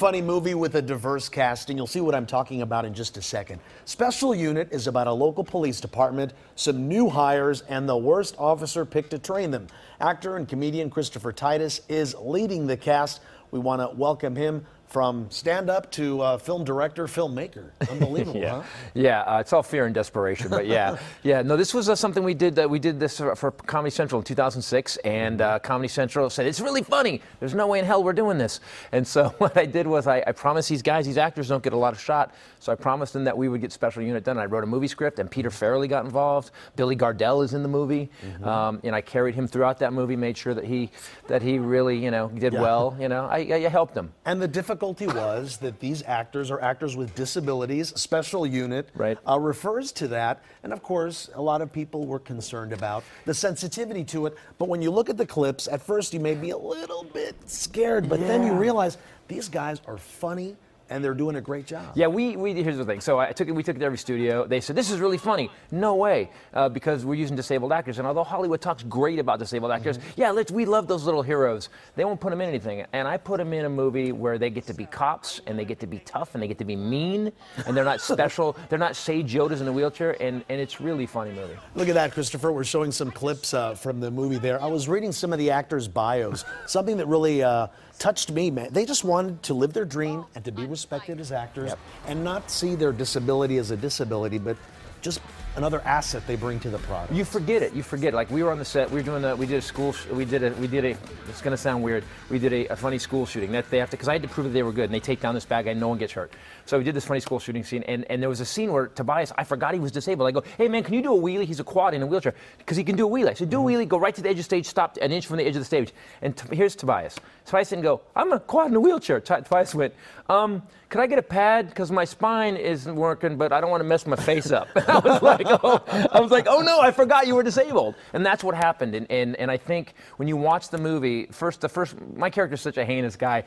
funny movie with a diverse casting. You'll see what I'm talking about in just a second. Special Unit is about a local police department, some new hires, and the worst officer picked to train them. Actor and comedian Christopher Titus is leading the cast. We want to welcome him from stand-up to film director, filmmaker. Unbelievable, yeah. huh? Yeah, it's all fear and desperation, but yeah. Yeah, no, this was something we did. We did this for Comedy Central in 2006, and Comedy Central said, it's really funny. There's no way in hell we're doing this. And so what I did was I promised these guys, these actors don't get a lot of shot, so I promised them that we would get Special Unit done. I wrote a movie script, and Peter Farrelly got involved. Billy Gardell is in the movie, and I carried him throughout that movie, made sure that he really, did well. I helped him. And the difficulty was that these actors are actors with disabilities. Special Unit refers to that. And of course, a lot of people were concerned about the sensitivity to it. But when you look at the clips, at first you may be a little bit scared, but then you realize these guys are funny and they're doing a great job. Yeah, here's the thing. So we took it to every studio. They said, this is really funny. No way, because we're using disabled actors. And although Hollywood talks great about disabled actors, we love those little heroes. They won't put them in anything. And I put them in a movie where they get to be cops, and they get to be tough, and they get to be mean, and they're not special. They're not Sage Yodas in a wheelchair, and it's really funny movie. Look at that, Christopher. We're showing some clips from the movie there. I was reading some of the actors' bios. Something that really touched me, man. They just wanted to live their dream and to be respected as actors and not see their disability as a disability, but just another asset they bring to the product. You forget it. You forget it. Like, we were on the set. We did a school. We did a. It's gonna sound weird. We did a funny school shooting. That they have to, because I had to prove that they were good. And they take down this bad guy. No one gets hurt. So we did this funny school shooting scene. And there was a scene where Tobias, I forgot he was disabled. I go, hey man, can you do a wheelie? He's a quad in a wheelchair because he can do a wheelie. I said, do a wheelie. Go right to the edge of the stage. Stop an inch from the edge of the stage. And here's Tobias. Tobias didn't go, I'm a quad in a wheelchair. Tobias went, can I get a pad? Because my spine isn't working, but I don't want to mess my face up. I was like, oh no, I forgot you were disabled. And that's what happened. And I think when you watch the movie, my character's such a heinous guy.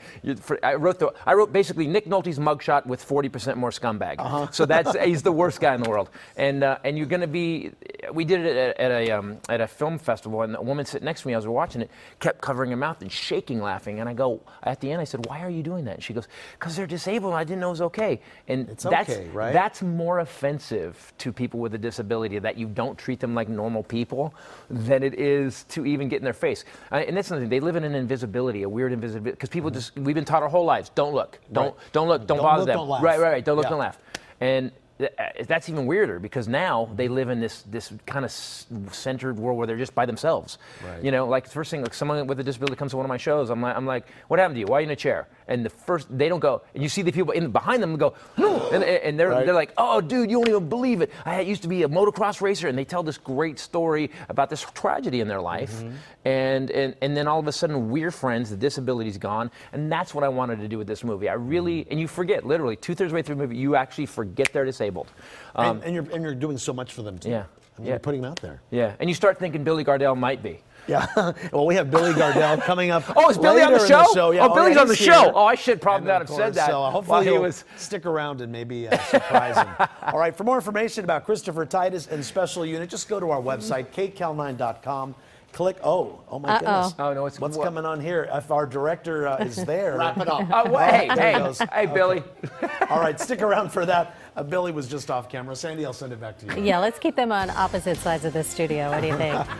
I wrote basically Nick Nolte's mugshot with 40% more scumbag. So he's the worst guy in the world. And you're going to be. We did it at a film festival, and a woman sitting next to me, I was watching it, kept covering her mouth and shaking, laughing. And I go, at the end, I said, why are you doing that? And she goes, because they're disabled. I didn't know it was okay. And that's more offensive to people with a disability, that you don't treat them like normal people, than it is to even get in their face. And that's something, they live in an invisibility, a weird invisibility, because people we've been taught our whole lives, don't look, don't look, don't bother them. Don't laugh. Right, don't look, don't laugh. And that's even weirder, because now they live in this kind of centered world where they're just by themselves. Like the first thing, like someone with a disability comes to one of my shows, I'm like, what happened to you? Why are you in a chair? And they don't go, and you see the people behind them go, no, and they're like, oh dude, you won't even believe it. I used to be a motocross racer, and they tell this great story about this tragedy in their life, and then all of a sudden we're friends, the disability's gone, and that's what I wanted to do with this movie. I really, and you forget, literally 2/3 way through the movie, you actually forget they're disabled. And you're doing so much for them too. You're putting them out there. Yeah, and you start thinking Billy Gardell might be. Yeah, well, we have Billy Gardell coming up. Oh, is Billy on the show? Yeah. Oh, Billy's on the show. Oh, I should probably not have said that. So hopefully he'll stick around and maybe surprise him. All right, for more information about Christopher Titus and Special Unit, just go to our website, katecal9.com. Click, oh my goodness. Oh, no, what's coming on here? If our director is there. Wrap it up. Hey, Billy. All right, stick around for that. Billy was just off camera. Sandy, I'll send it back to you. Yeah, let's keep them on opposite sides of the studio. What do you think?